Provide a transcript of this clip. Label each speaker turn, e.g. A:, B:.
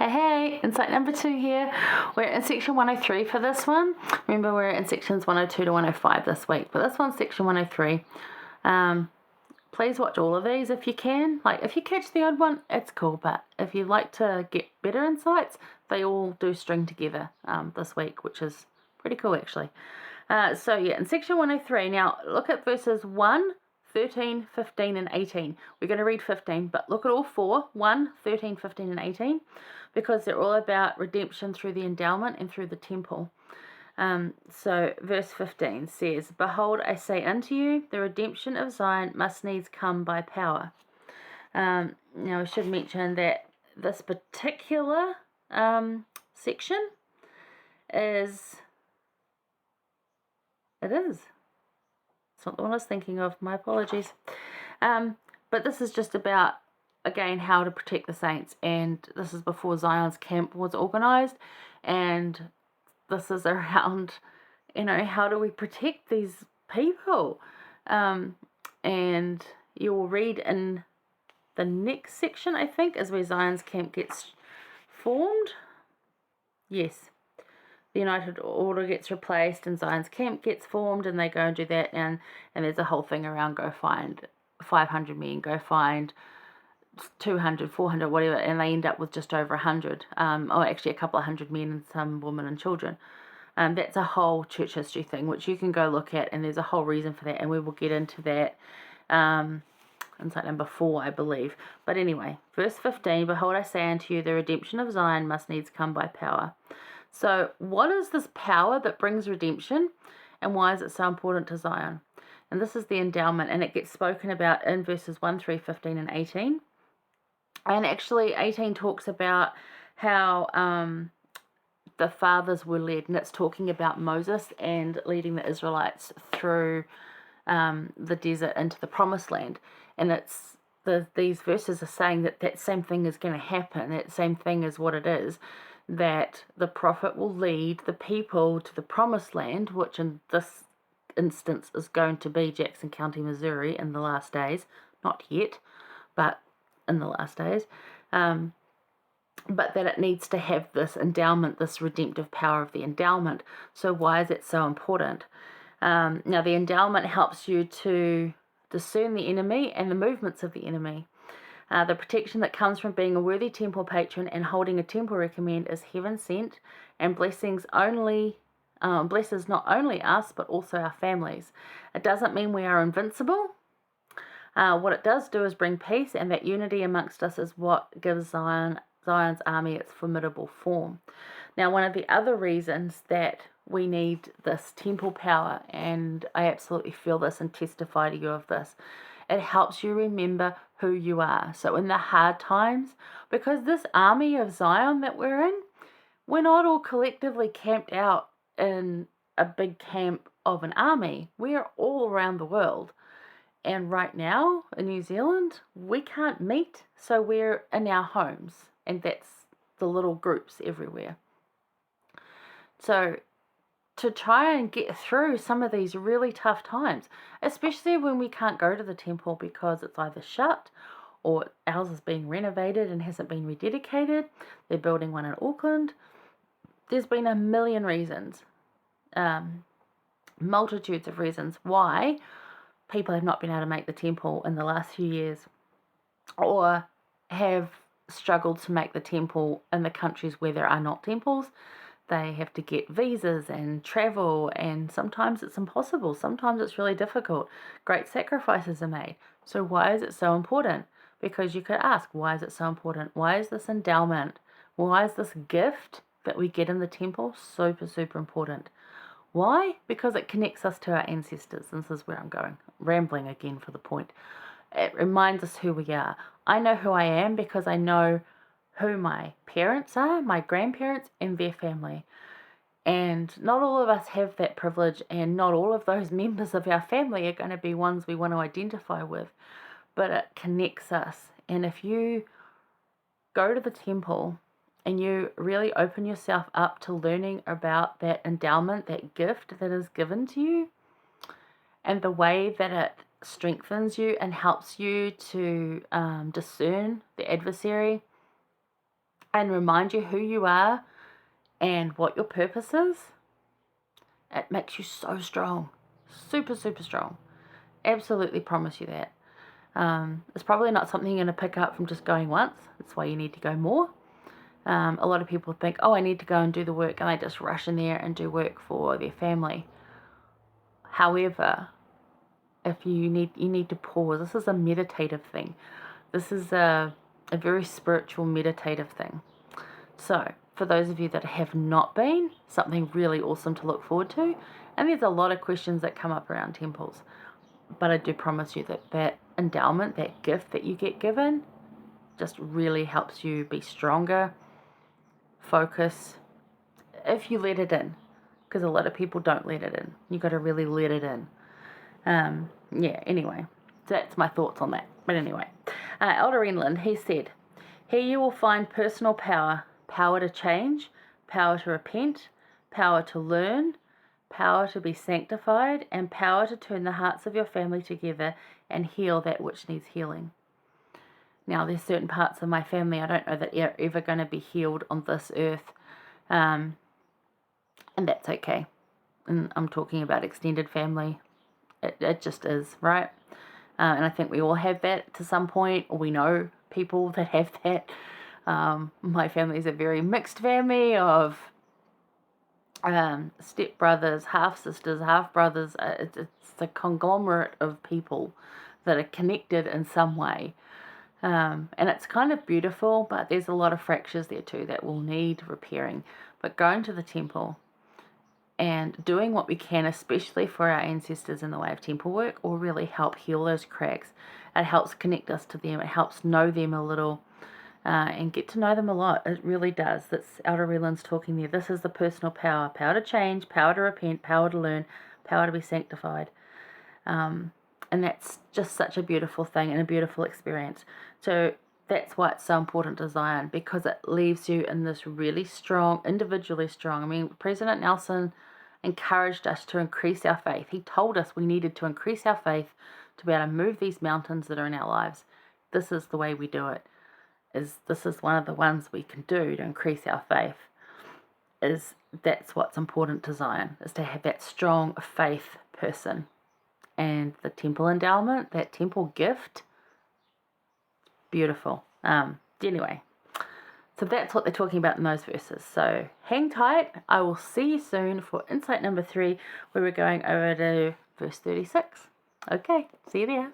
A: Hey, insight number 2 here. We're in section 103 for this one. Remember, we're in sections 102 to 105 this week, but this one's section 103. Please watch all of these if you can. Like, if you catch the odd one, it's cool, but if you'd like to get better insights, they all do string together this week, which is pretty cool, actually. In section 103, now look at verses 1, 13, 15, and 18. We're going to read 15, but look at all four, 1, 13, 15, and 18, because they're all about redemption through the endowment and through the temple. Verse 15 says, "Behold, I say unto you, the redemption of Zion must needs come by power." Now, I should mention that this particular section is... It's not the one I was thinking of. My apologies. But this is just about, again, how to protect the saints. And this is before Zion's camp was organized. And this is around, how do we protect these people? And you will read in the next section, I think, is where Zion's camp gets formed. Yes. The United Order gets replaced and Zion's camp gets formed, and they go and do that, and there's a whole thing around go find 500 men, go find 200, 400, whatever, and they end up with just over 100, or actually a couple of hundred men and some women and children. That's a whole church history thing, which you can go look at, and there's a whole reason for that, and we will get into that insight number 4, I believe. But anyway, verse 15, "Behold, I say unto you, the redemption of Zion must needs come by power." So what is this power that brings redemption, and why is it so important to Zion? And this is the endowment, and it gets spoken about in verses 1, 3, 15, and 18. And actually 18 talks about how the fathers were led, and it's talking about Moses and leading the Israelites through the desert into the promised land. And it's these verses are saying that same thing is going to happen. That same thing is what it is, that the prophet will lead the people to the promised land, which in this instance is going to be Jackson County, Missouri, in the last days. Not yet, but in the last days. But that it needs to have this endowment, this redemptive power of the endowment. So why is it so important? Now, the endowment helps you to discern the enemy and the movements of the enemy. The protection that comes from being a worthy temple patron and holding a temple recommend is heaven sent, and blesses not only us but also our families. It doesn't mean we are invincible. What it does do is bring peace, and that unity amongst us is what gives Zion's army its formidable form. Now, one of the other reasons that we need this temple power, and I absolutely feel this and testify to you of this, it helps you remember who you are. So in the hard times, because this army of Zion that we're in, we're not all collectively camped out in a big camp of an army. We are all around the world. And right now in New Zealand, we can't meet, so we're in our homes. And that's the little groups everywhere. So to try and get through some of these really tough times, especially when we can't go to the temple because it's either shut or ours is being renovated and hasn't been rededicated. They're building one in Auckland. There's been a million reasons, multitudes of reasons why people have not been able to make the temple in the last few years, or have struggled to make the temple in the countries where there are not temples. They have to get visas and travel, and sometimes it's impossible. Sometimes it's really difficult. Great sacrifices are made. So why is it so important? Because you could ask, why is it so important? Why is this endowment? Why is this gift that we get in the temple super, super important? Why? Because it connects us to our ancestors. This is where I'm going. Rambling again for the point. It reminds us who we are. I know who I am because I know who my parents are, my grandparents, and their family. And not all of us have that privilege, and not all of those members of our family are going to be ones we want to identify with, but it connects us. And if you go to the temple and you really open yourself up to learning about that endowment, that gift that is given to you, and the way that it strengthens you and helps you to discern the adversary, and remind you who you are and what your purpose is, it makes you so strong. Super, super strong. Absolutely promise you that. It's probably not something you're going to pick up from just going once. That's why you need to go more. A lot of people think, oh, I need to go and do the work, and they just rush in there and do work for their family. However, if you need to pause. This is a meditative thing. This is a very spiritual, meditative thing. So, for those of you that have not been, something really awesome to look forward to. And there's a lot of questions that come up around temples. But I do promise you that that endowment, that gift that you get given, just really helps you be stronger, focus, if you let it in. Because a lot of people don't let it in. You got to really let it in. Yeah, anyway. So that's my thoughts on that. But anyway. Elder Enland, he said, here you will find personal power. Power to change, power to repent, power to learn, power to be sanctified, and power to turn the hearts of your family together and heal that which needs healing. Now, there's certain parts of my family I don't know that are ever going to be healed on this earth, and that's okay. And I'm talking about extended family. It just is, right? And I think we all have that to some point, or we know people that have that. My family is a very mixed family of stepbrothers, half-sisters, half-brothers. It's a conglomerate of people that are connected in some way. And it's kind of beautiful, but there's a lot of fractures there too that will need repairing. But going to the temple and doing what we can, especially for our ancestors in the way of temple work, will really help heal those cracks. It helps connect us to them. It helps know them a little and get to know them a lot. It really does. That's Elder Reland's talking there. This is the personal power. Power to change, power to repent, power to learn, power to be sanctified. And that's just such a beautiful thing and a beautiful experience. So that's why it's so important to Zion, because it leaves you in this really strong, individually strong. I mean, President Nelson encouraged us to increase our faith. He told us we needed to increase our faith to be able to move these mountains that are in our lives. This is the way we do it. This is one of the ones we can do to increase our faith. That's what's important to Zion, is to have that strong faith person. And the temple endowment, that temple gift, beautiful. Anyway, so that's what they're talking about in those verses. So hang tight. I will see you soon for insight number 3, where we're going over to verse 36. Okay, see you there.